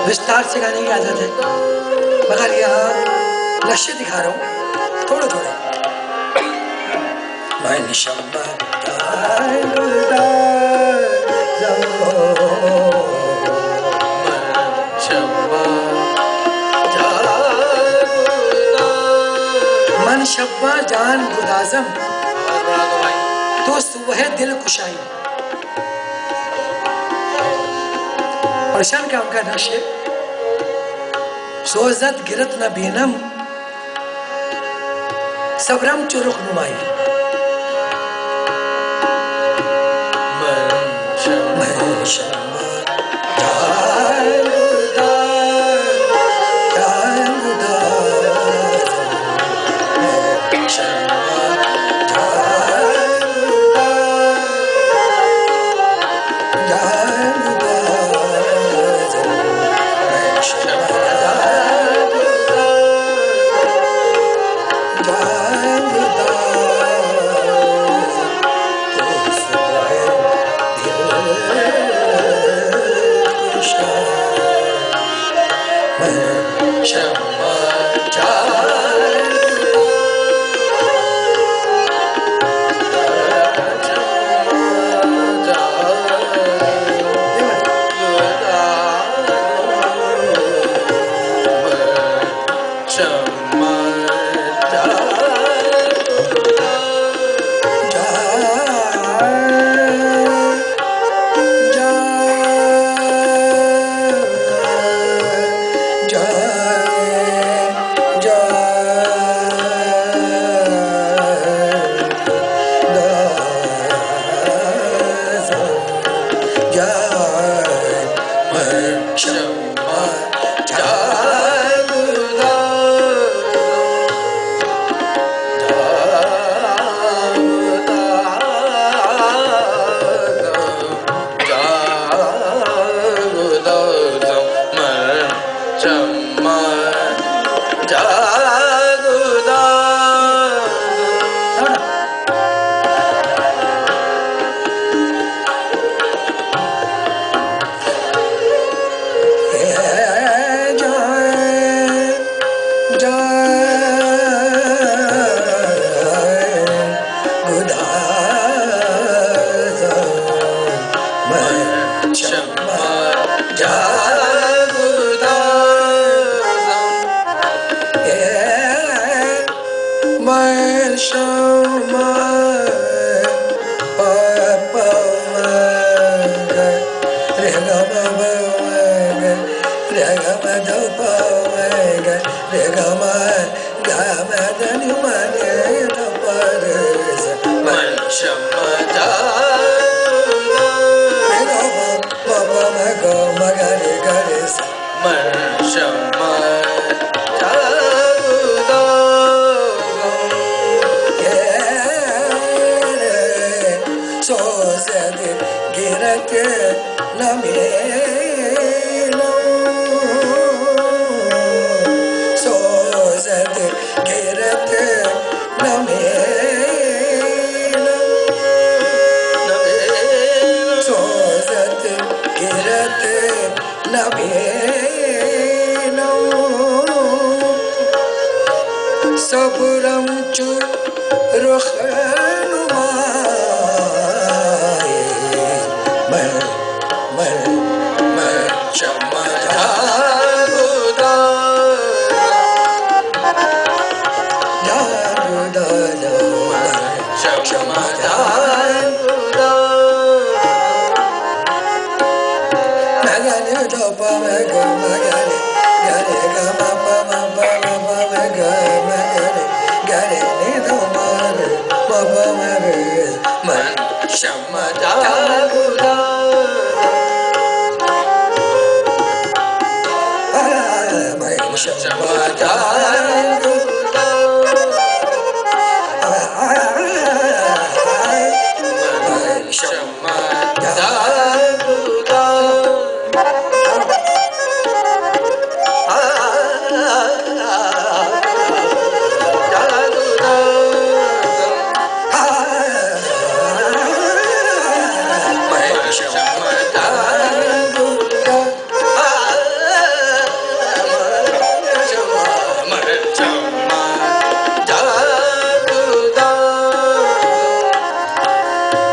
विस्तार से गाने की आदत है, मगर यहाँ लक्ष्य दिखा रहा हूँ थोड़े थोड़े। मन शब्बा जान गुदाजम तो सुबह दिल कुशाई। परेशान काम का नशे सोजत गिरत न बीनम सबरम चुरुख नुमाई।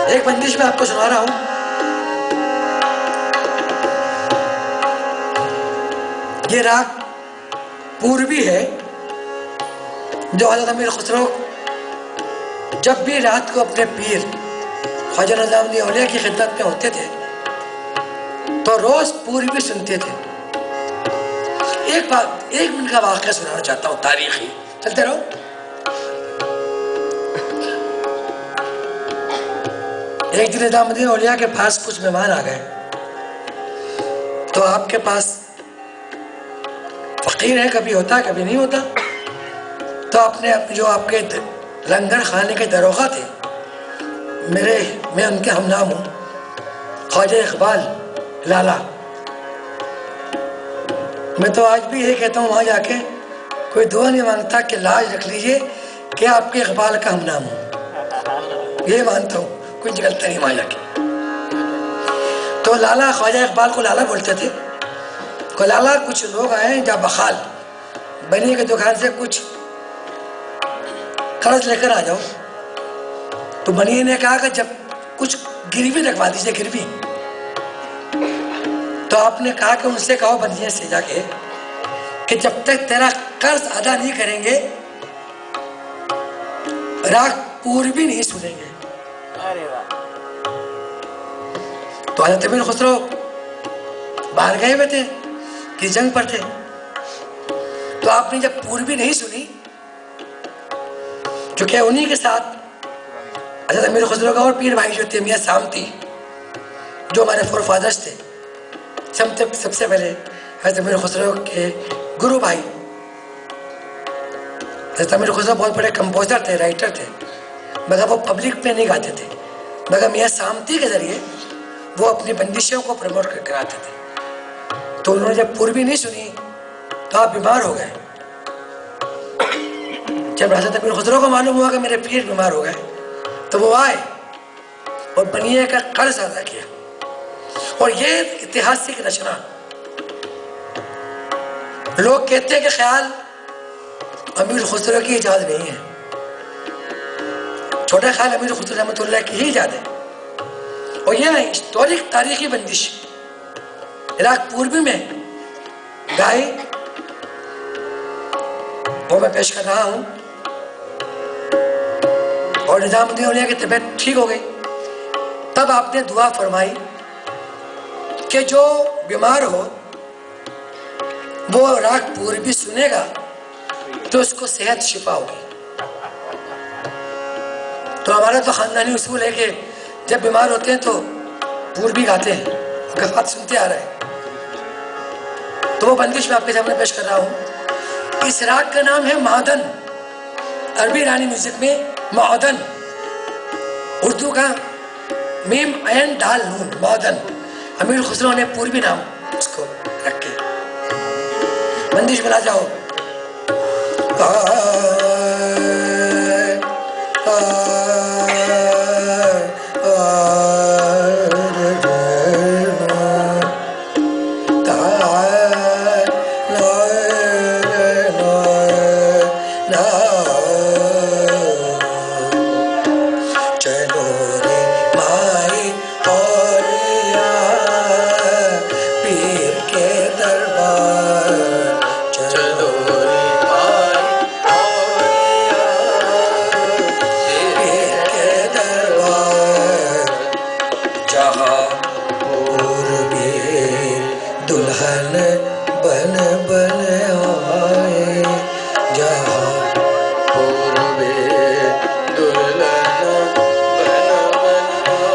एक बंदिश मैं आपको सुना रहा हूं। ये राग पूर्वी है जो हज़रत अमीर खुसरो जब भी रात को अपने पीर ख्वाजा निज़ामुद्दीन औलिया की खिदमत में होते थे तो रोज पूर्वी सुनते थे। एक मिनट का वाक़या सुनाना चाहता हूँ, तारीखी। चलते रहो। एक दिन निज़ामुद्दीन औलिया के पास कुछ मेहमान आ गए, तो आपके पास फकीर है, कभी होता कभी नहीं होता, तो आपने जो आपके लंगर खाने के दरोगा थे, मैं उनके हमनाम हूँ, ख्वाजा इकबाल लाला। मैं तो आज भी ये कहता हूँ वहाँ जाके कोई दुआ नहीं मांगता कि लाज रख लीजिए कि आपके इकबाल का हमनाम हूँ, ये मानता हूँ, कोई निकलता नहीं वहाँ जाके। तो लाला ख्वाजा इकबाल को लाला बोलते थे। को लाला कुछ लोग आए जा बखाल बनी की दुकान से कुछ कर्ज लेकर आ जाओ। तो बनिए ने कहा कि जब कुछ गिरवी रखवा दीजिए, गिरवी। तो आपने कहा कि उनसे कहो बनिए से जाके कि जब तक तेरा कर्ज अदा नहीं करेंगे राग पूर्वी नहीं सुनेंगे। तो हज़रत अमीर खुसरो बाहर गए हुए थे कि जंग पर थे। तो आपने जब पूर्वी नहीं सुनी, क्योंकि उन्हीं के साथ हज़रत अमीर खुसरो का और पीर भाई जो थे मियाँ सामती, जो हमारे फोर फादर्स थे, सबसे पहले हज़रत अमीर खुसरो के गुरु भाई। हज़रत अमीर खुसरो बहुत बड़े कंपोजर थे, राइटर थे, मगर वो पब्लिक में नहीं गाते थे, मगर मियाँ सामती के ज़रिए वो अपनी बंदिशों को प्रमोट कराते थे। तो उन्होंने जब पूर्वी नहीं सुनी तो आप बीमार हो गए। जब हज़रत अमीर खुसरो को मालूम हुआ कि मेरे पीर बीमार हो गए तो वो आए और बनिए का कर्ज अदा किया। और ये ऐतिहासिक रचना, लोग कहते हैं कि ख्याल अमीर खुसरो की इजाज़त नहीं है, छोटा ख्याल अमीर खुसरो रहमतुल्लाह की ही इजाज़त है। और यह हिस्टोरिक तारीखी बंदिश इराक पूर्वी में गाई, वो मैं पेश कर रहा हूँ। और निज़ामुद्दीन औलिया की तबीयत ठीक हो गई। तब आपने दुआ फरमाई कि जो बीमार हो वो राग पूर्वी सुनेगा तो उसको सेहत शिफा होगी। तो हमारा तो खानदानी उसूल है कि जब बीमार होते हैं तो पूर्वी गाते हैं, गफ़ात सुनते आ रहे हैं। तो वो बंदिश मैं आपके सामने पेश कर रहा हूँ। इस राग का नाम है मादन, अरबी ईरानी म्यूजिक में मादन, उर्दू का मीम ऐन दाल नून, मादन। अमीर खुसरो ने पूर्वी नाम उसको रखे। बंदिश बना जाओ। जहाँ पूर्वी दुल्हन बन बन आए, जहाँ पूर्वी दुल्हन बन बन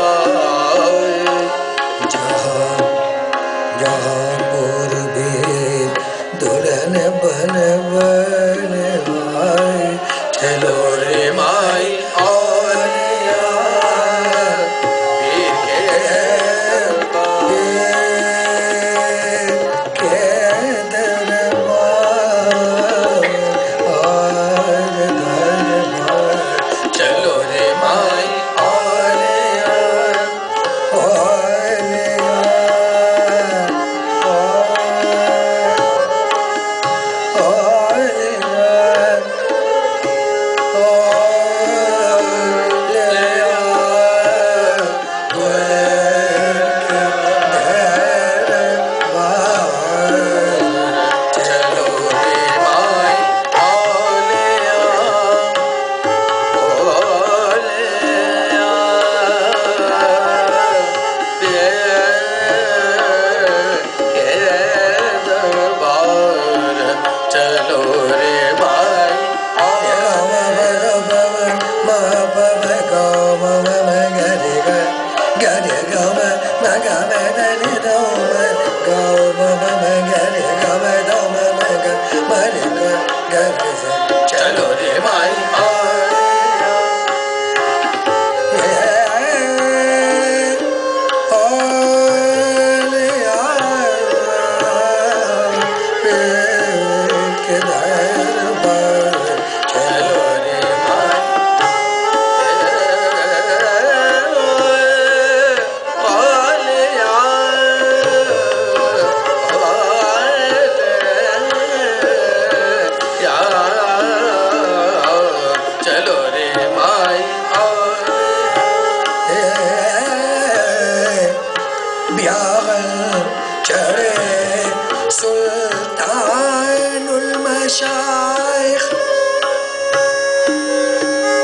आए, जहाँ जहाँ पूर्वी दुल्हन बन बन आए। चलो रे माई चलो रे माई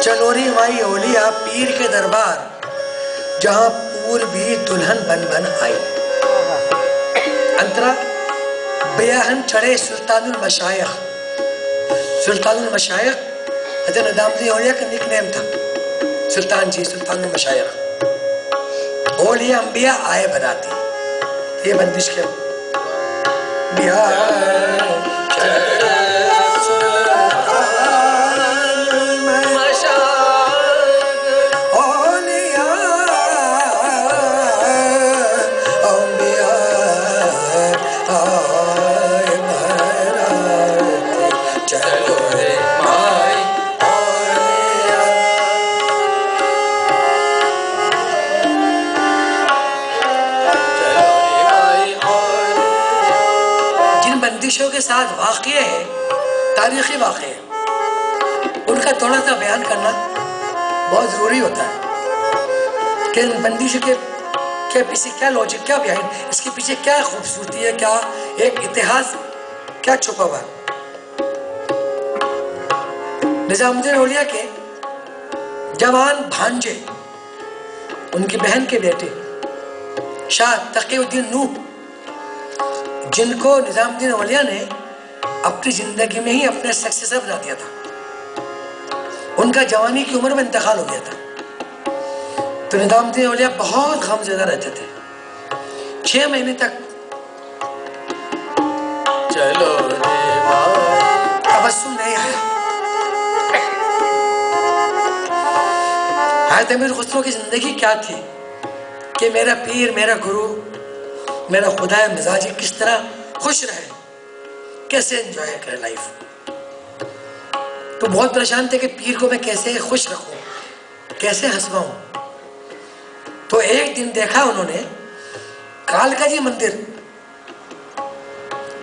चलोरी माई औलिया पीर के दरबार, जहाँ पूर्वी दुल्हन बन बन आई। अंतरा बेहन चढ़े सुल्तानुल मशाइख। सुल्तानुल मशाइख हज़रत निज़ामुद्दीन औलिया का निक नेम था, सुल्तान जी सुल्तानुल मशाइख। औलिया अंबिया आए बनाती, ये बंदिश के के साथ वाक़या है, तारीख़ी वाक़या है, उनका थोड़ा सा बयान करना बहुत ज़रूरी होता है कि इन बंदिशों के पीछे क्या लॉजिक, क्या बयान, इसके पीछे क्या खूबसूरती है, क्या एक इतिहास क्या छुपा हुआ है। निज़ामुद्दीन औलिया के जवान भांजे, उनकी बहन के बेटे शाह तक़ीउद्दीन नूह, जिनको निज़ामुद्दीन औलिया ने अपनी ज़िंदगी में ही अपने सक्सेसर बना दिया था, उनका जवानी की उम्र में इंतकाल हो गया था। तो निज़ामुद्दीन औलिया बहुत गमज़दा रहते थे। 6 महीने तक चलो तबस्सुम नहीं आया। हज़रत अमीर खुसरो की ज़िंदगी क्या थी कि मेरा पीर, मेरा गुरु, मेरा खुदा मिजाजी किस तरह खुश रहे, कैसे एंजॉय करे लाइफ। तो बहुत परेशान थे कि पीर को मैं कैसे खुश रखूं, कैसे हंसवाऊं। तो एक दिन देखा उन्होंने कालका जी मंदिर,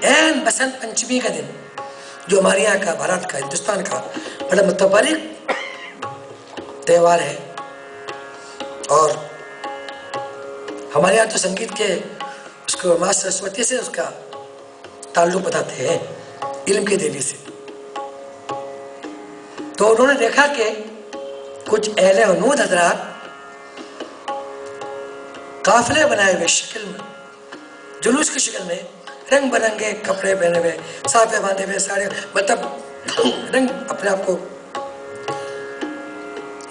एन बसंत पंचमी का दिन, जो हमारे यहाँ का, भारत का, हिंदुस्तान का बड़ा मुतबरिक त्यौहार है। और हमारे यहाँ तो संगीत के उसको माँ सरस्वती से उसका ताल्लुक बताते हैं, इल्म की देवी से। तो उन्होंने देखा कि कुछ अहले उनूद हजरात काफिले बनाए हुए शक्ल में, जुलूस की शक्ल में, रंग बिरंगे कपड़े पहने हुए, साफे बांधे हुए, साड़े, मतलब रंग अपने आप को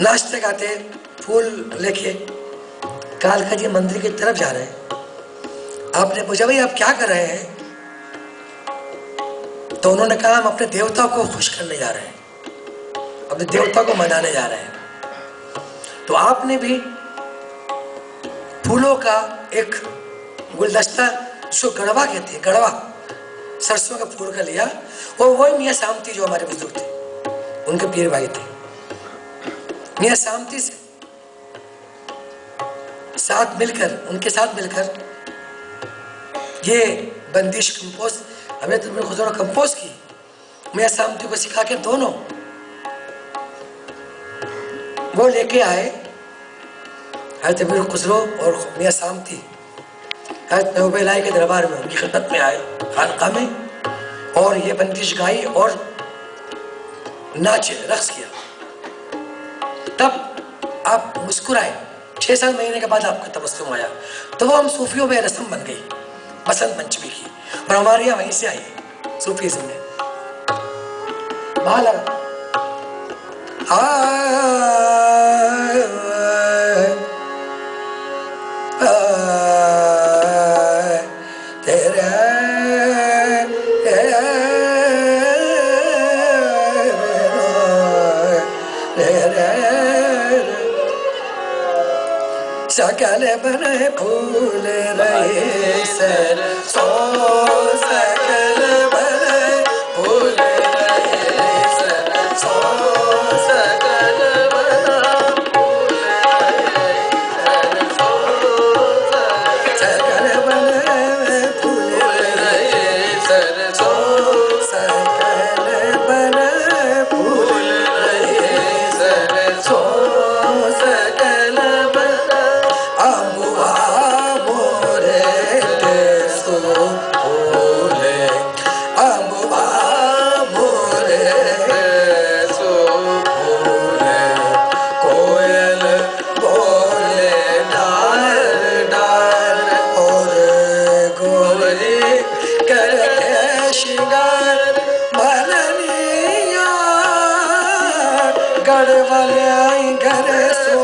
नाचते गाते फूल लेके कालका जी मंदिर की तरफ जा रहे हैं। आपने पूछा भाई आप क्या कर रहे हैं? तो उन्होंने कहा हम अपने देवता को खुश करने जा रहे हैं, अपने देवता को मनाने जा रहे हैं। तो आपने भी फूलों का एक गुलदस्ता, जिसको गड़वा कहते हैं, गड़वा सरसों के फूल का लिया, और वही मियाँ सामती जो हमारे बुजुर्ग थे, उनके पीर भाई थे, मियाँ सामती से साथ मिलकर, उनके साथ मिलकर ये बंदिश कंपोज हमने तो खुद कंपोज की, मियाँ सामती को सिखा के दोनों वो लेके आए हज़रत अमीर खुसरो और मियाँ सामती हज़रत महबूब इलाही के दरबार में, उनकी खिदमत में आए खानका में, और ये बंदिश गाई और नाचे, रक्स किया। तब आप मुस्कुराए, 6-7 महीने के बाद आपको तबस्सुम आया, तो वो हम सूफियों में रस्म बन गई बसंत पंचमी की, और हमारे यहाँ वहीं से आई सूफीज़्म में। लगा सकल बने फूल रहे सर सो, सकल बने फूल रहे सर सो, सकल बना फूल रहे सर सो, सकल बने फूल रहे सर सो, सकल बने फूल रहे सर सो, सकल बना अबुआ मोरे तेसो फूले, अबुआ मोरे तेसो फूले, कोयल बोले डार डार, और गोरी करके श्रृंगार भलनिया, गढ़ वाले आई घर सो,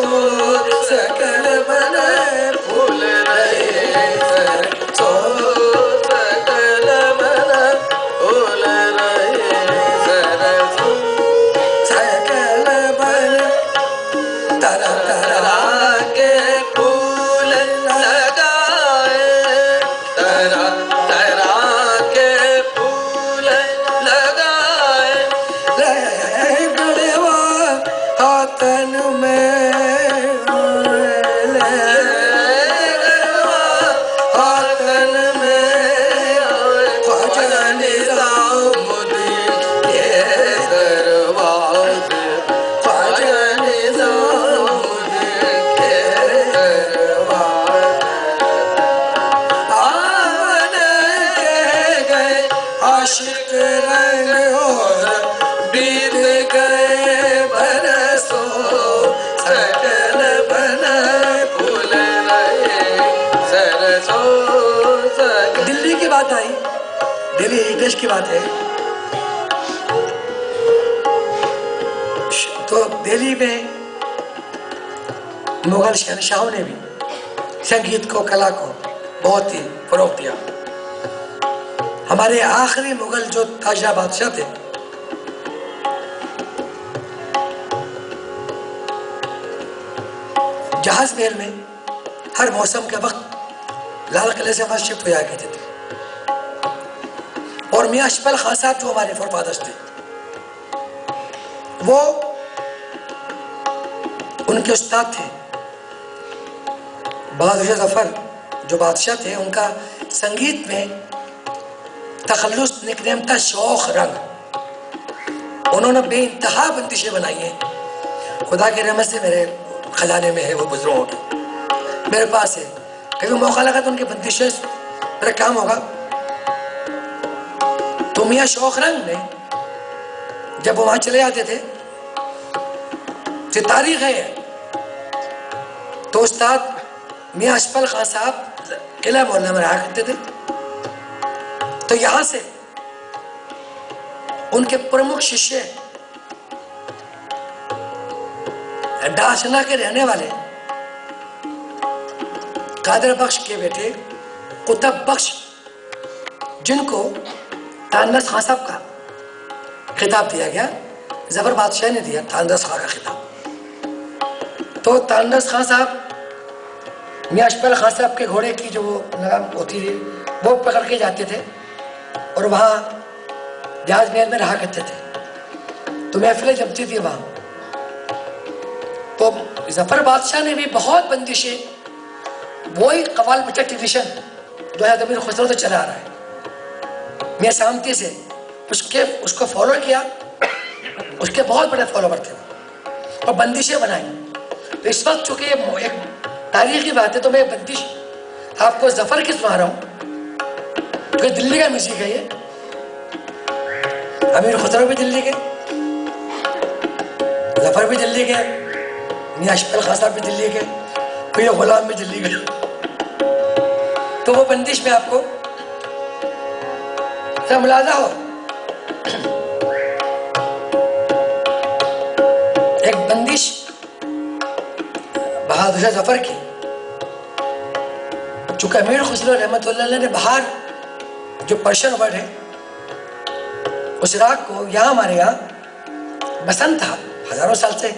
सकल बने फूल रहे सर सो, सकल बना फूल रहे सर सो, सकल बना तरह तरह के फूल लगाए, तरह तरह के फूल लगाए, गड़वा हाथन में आशिक रंग और बीत गए बरसों, सकल बना फूल रहे सरसों, सकल। दिल्ली की बात आई, दिल्ली देश की बात है, तो दिल्ली में मुगल शहंशाहों ने भी संगीत को, कला को बहुत ही फरोग दिया। हमारे आखिरी मुगल जो ताजरा बादशाह थे, जहाज महल में हर मौसम के वक्त लाल किले से वहां शिफ्ट हो जाया करते थे, और मियां अशफल खान साहब जो हमारे फोरफादर्स थे, वो उनके उस्ताद थे बहादुर जफर जो बादशाह थे, उनका संगीत में तखल्लुस निकनेम था शौख रंग। उन्होंने बेइंतहा बंदिशें बनाई हैं, खुदा की रहमत से मेरे खजाने में है, वो बुजुर्गों की मेरे पास है, कभी मौका लगा तो उनकी बंदिशें मेरा काम होगा। तो मियाँ शौख रंग ने जब वो वहां चले जाते थे, जो तारीख है, तो उस्ताद मियां अशफाक खान साहब किला मोहल्ला में रहा करते थे। तो यहां से उनके प्रमुख शिष्य डासना के रहने वाले कादर बख्श के बेटे कुतुब बख्श, जिनको तानरस खान साहब का खिताब दिया गया, जफर बादशाह ने दिया तानरस खान का खिताब। तो तानरस खान साहब मियां अशफाक खान साहब के घोड़े की जो लगाम होती थी वो पकड़ के जाते थे और वहाँ जहाज महल में रहा करते थे। तो महफिलें जमती थी वहाँ। तो जफर बादशाह ने भी बहुत बंदिशें, वही कवाल बचा ट्रेडिशन जो है अमीर खुसरो से चला आ रहा है, मियां सामती से उसको फॉलो किया। उसके बहुत बड़े फॉलोवर थे और बंदिशें बनाई। तो इस वक्त चूंकि एक तारीख की बात है तो मैं बंदिश आपको जफर की सुना रहा हूँ, तो दिल्ली का म्यूजिक है ये। अमीर खुसरो भी दिल्ली के, जफर भी दिल्ली के, मियां अशफाक खान साहब भी दिल्ली के, फिर गुलाम भी दिल्ली के। तो वो बंदिश में आपको मुलाजा हो, एक बंदिश बहादुर जफर की, चूंकि अमीर खुसरो रहमतुल्लाह अलैह ने बाहर जो पर्शियन वर्ड है उस राग को यहाँ हमारे यहाँ बसंत था, हजारों साल से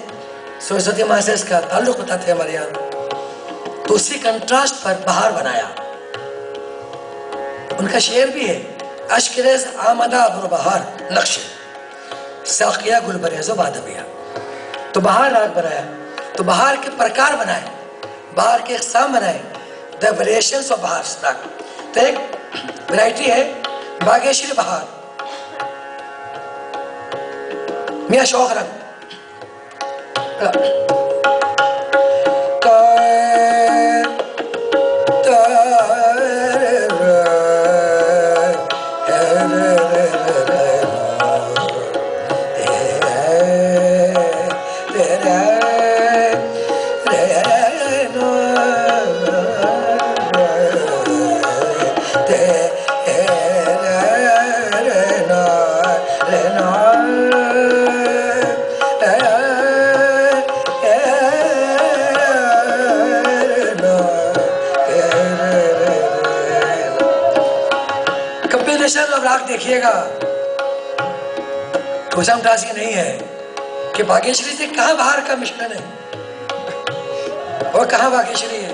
सरस्वती माँ से इसका ताल्लुक होता थे हमारे यहाँ। तो उसी कंट्रास्ट पर बहार बनाया। उनका शेर भी है, अश्करेज आमदा बहार नक्श साकिया गुलबरेज़ो बादबिया। तो बहार राग बनाया, तो बहार के प्रकार बनाए, बहार के इक़साम बनाए, द वेरिएशंस ऑफ बहार राग। तो एक वैरायटी है बागेश्वरी बहार, मियां शौक रंग, देखिएगा घुसमटासी नहीं है कि बागेश्वरी से कहाँ बाहर का मिश्रण है और कहाँ बागेश्वरी है।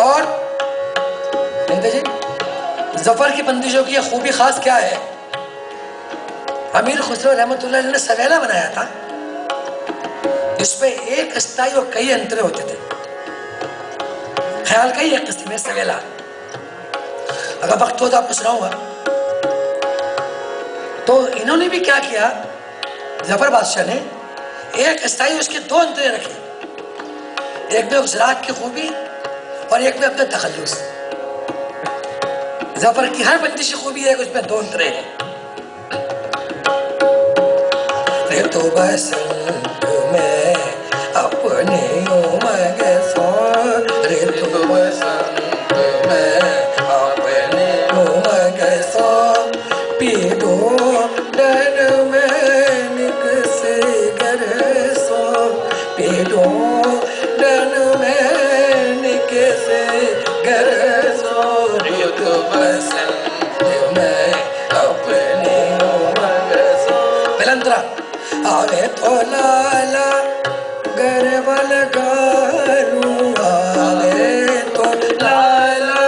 और जफर की बंदिशों की खूबी खास क्या है? अमीर खुसरो रहमतुल्लाह अलैह ने सवेला बनाया था जिसमें एक अस्थाई और कई अंतरे होते थे। ख्याल का ही एक किस्म में सवेला। अगर वक्त हो तो आपको सुनाऊंगा। तो इन्होंने भी क्या किया, जफर बादशाह ने एक अस्थाई उसके दो अंतरे रखे, एक में उस राग की खूबी और एक में अपना तखल्लुस। जफर की हर बंदिश की खूबी है कि उसमें दो अंतरे हैं। तो बसंत में अपने उमंग सो, रे तो बसंत में अपने उमंग सो, पीड़ो डर में निकसे गर सो, पीड़ो डर में निकसे गर सो, रे तो बसंत में अपने उमंग सो। पहला आवे तो लाला गरबल गालू, आवे तो लाला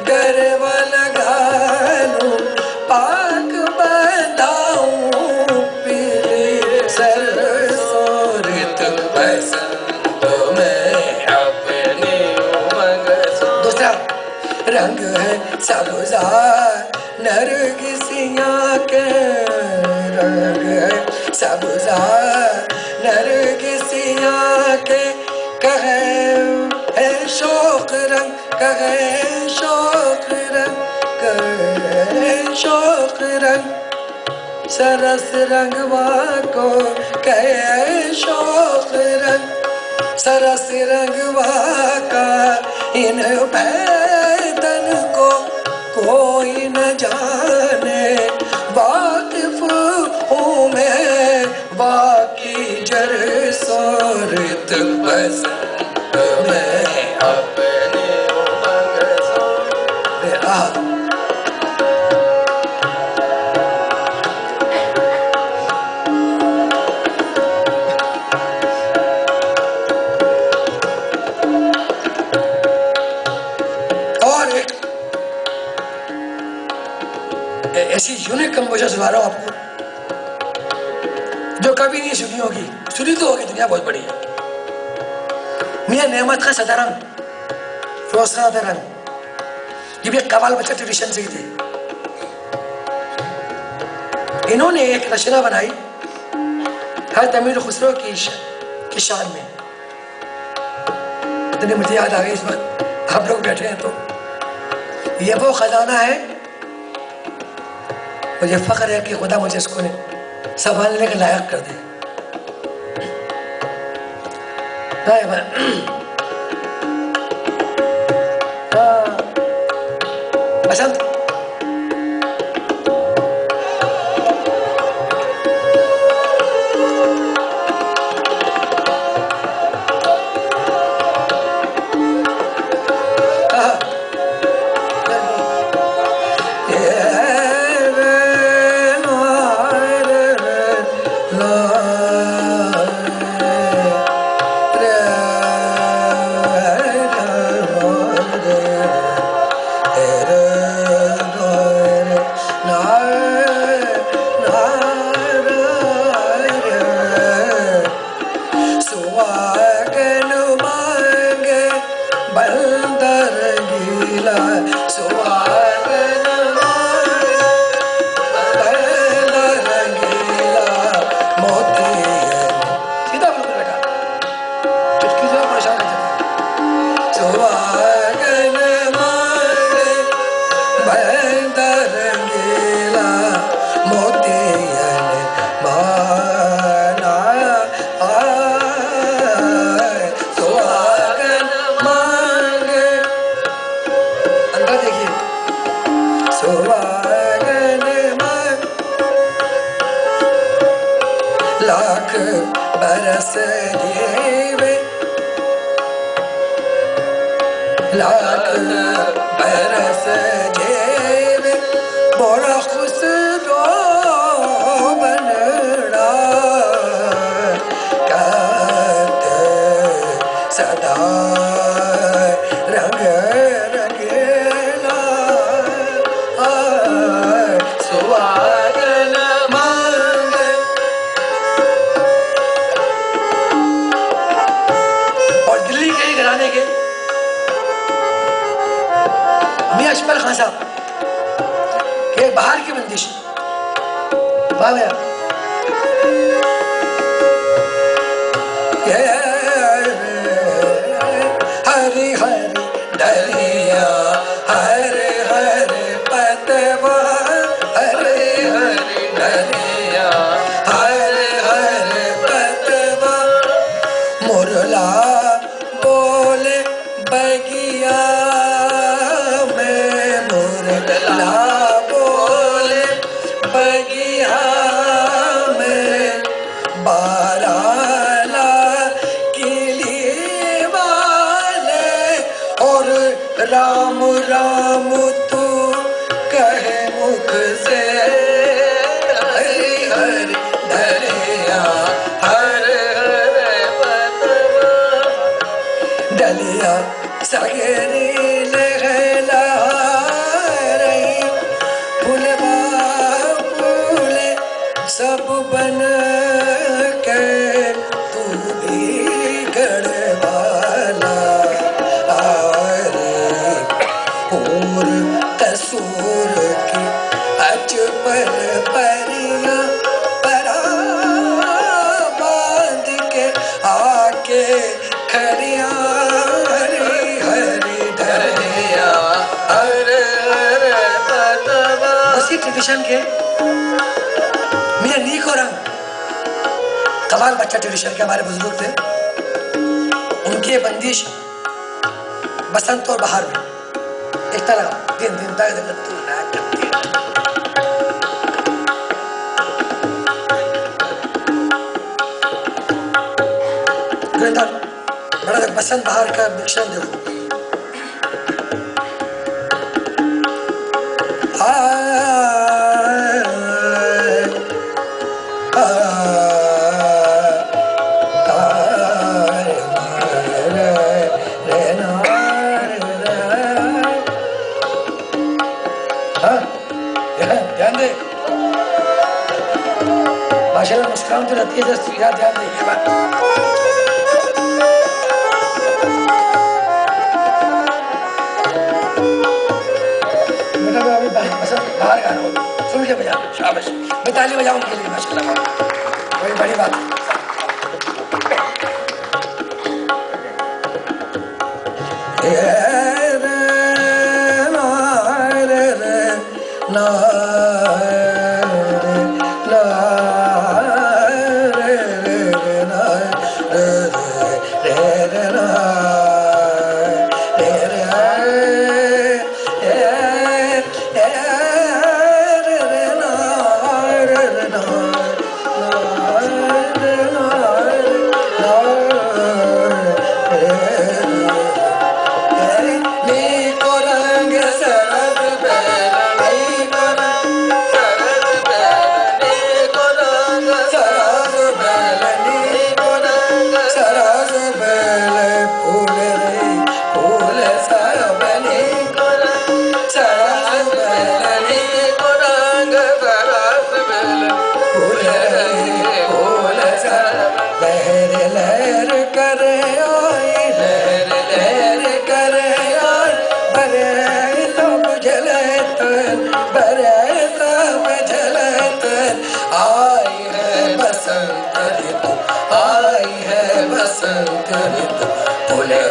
गरबल गालू, पाक बंधाऊं पीली सरसों, रित बसंत में अपने उमंग सो। दूसरा रंग है नरगिसियाँ के रंग है सब्जा, नरगिसियाँ के कहे है शौक रंग, कहे शौक रंग, कहे शौक रंग, सरस रंगवा को कहे शौक रंग, सरस रंगवा का इन पैदन को कोई न जाने, वाकिफ हूँ मैं बाकी जर सोरत बस मैं अपने उमंग सो। ऐसी यूनिक कंपोजिशन सुना रहा हूं आपको जो कभी नहीं सुनी होगी, सुनी तो होगी, दुनिया बहुत बड़ी है। मियां नेमत का सदरंग रोसना दरंग, ये भी एक कवाल बच्चा ट्रेडिशन से ही थे। इन्होंने एक रचना बनाई हज़रत अमीर खुसरो की शान में। इतने मुझे याद आ गई इस वक्त आप लोग बैठे हैं तो ये वो खजाना है, मुझे फख्र है कि खुदा मुझे इसको संभालने के लायक कर दे। बसंत लाख बरस जीवे, लाख बरस जीवे, बड़ा खुसरो बनड़ा कहत सदा रंग रंगेला सुहागन मांगे। और दिल्ली के ही घराने के मियां अजमल खान साहब एक बाहर की बंदिश भैया हरी हरी डलिया हरे हरे पतवा, हरे हरे डलिया हरे हरे पतवा, मुरला बोले बगिया में, मुरला बोले बगिया में, बाराला किली वाले और राम राम तू कहे मुख से, हरी हरी डलिया हरे हरे पतवा, डलिया सगेरी लहला रही, फूलवा फूले सब बन के, तू भी गढ़वाला और कसूर की परियां परा बांध के आके खड़ियां हरी हरी धरिया हरे हरे बतवा। उसी ट्रेडिशन के मियां नीको रंग कमाल बच्चा ट्रेडिशन के हमारे बुजुर्ग थे, उनके बंदिश बसंत और बहार में एक तरह दिन दिन तक बड़ा बसंत बहार का मिश्रण देखो। ध्यान दे, माशाल्लाह मुस्कान तो रहती है, जस्ट यार ध्यान दे ये बात। बेटा मैं अभी बाहर गा रहा हूँ, सुन के बजा, शाबाश। मैं ताली बजाऊँ उनके लिए, माशाल्लाह बड़ी बड़ी बात है।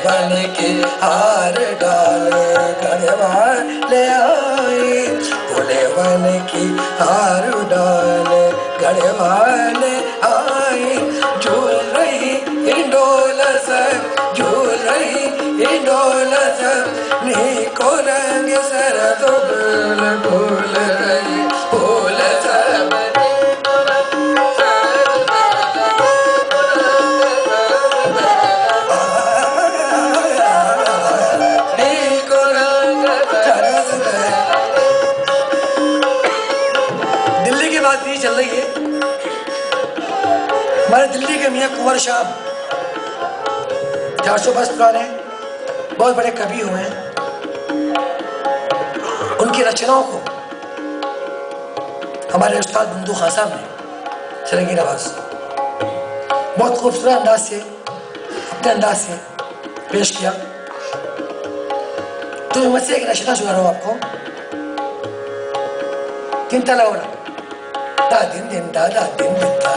बन के हार डाल गढ़वा ले आई, भोले बन की हार डाल गढ़वा ले आई। झूल रही हिंडोल सब, झूल रही हिंडोल सब, नीको रंग सरद फूल फूल रही फूल सब। चल रही है हमारे दिल्ली के मियां कुंवर शाह 400 वर्ष पुराने बहुत बड़े कवि हुए हैं। उनकी रचनाओं को हमारे उस्ताद बंदू खान साहब ने सरंगी आवाज बहुत खूबसूरत अंदाज से अपने अंदाज से पेश किया। तो मैं मुझसे एक रचना सुना रहा हूं आपको, तीन ताला वाला दा दिन दिन दा दा दिन दिन दा।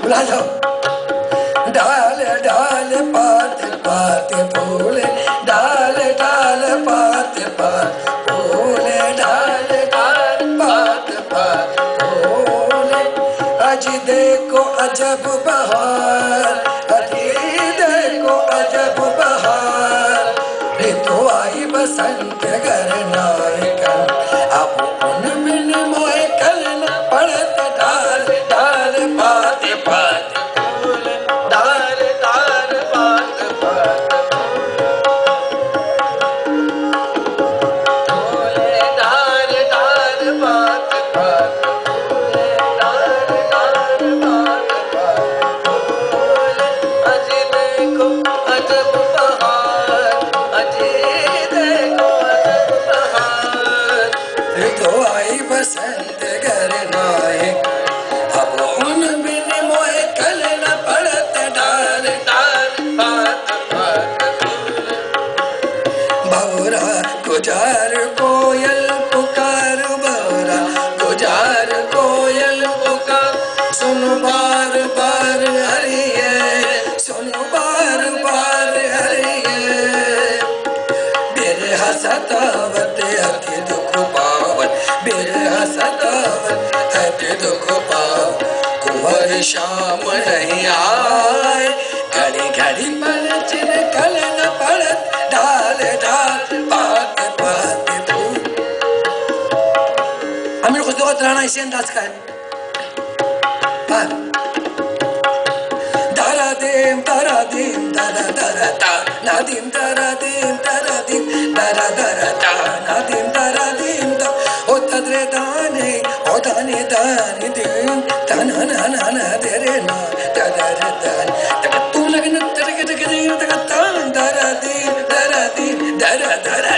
बुला जाओ। डाल डाल पात पात फूल, डाल डाल पात पात फूल, डाल डाल पात पात फूल। आज देखो अजब बहार, अजी देखो अजब बहार। ऋतु आई बसंत गरना, अब उन बिन मोए कलना पड़त। डाल डाल पात पात फूल, डाल डाल पात पात फूल, डाल डाल पात पात फूल, डाल डाल पात पात फूल। अजी देखो अजब बहार, अजी देखो अजब बहार। तो आई बसंत बाबूरा गुजार कोयल पुकार बाबूरा गुजार कोयल पुकार सुनो बार बार हरिये सुनो बार बार हरिये बिरहा सतावत अति दुख पावन बिरहा सतावत अति दुख पावन कुंवर शाम नहीं आए घड़ी घड़ी पर चिन कल न पड़त ढाल ढाल पात पात फूल। हमें कुछ दुआ तराना इसी अंदाज का है। दरा दीम दरा दरा ता ना दीम दरा दीम दरा ता ना दीम दरा दीम ता ओ तदरे दाने ओ दाने दाने दीम तना ना ना ना तेरे ना दरा दान तक तू लगन तक तक तक तान दरा दीम दरा दरा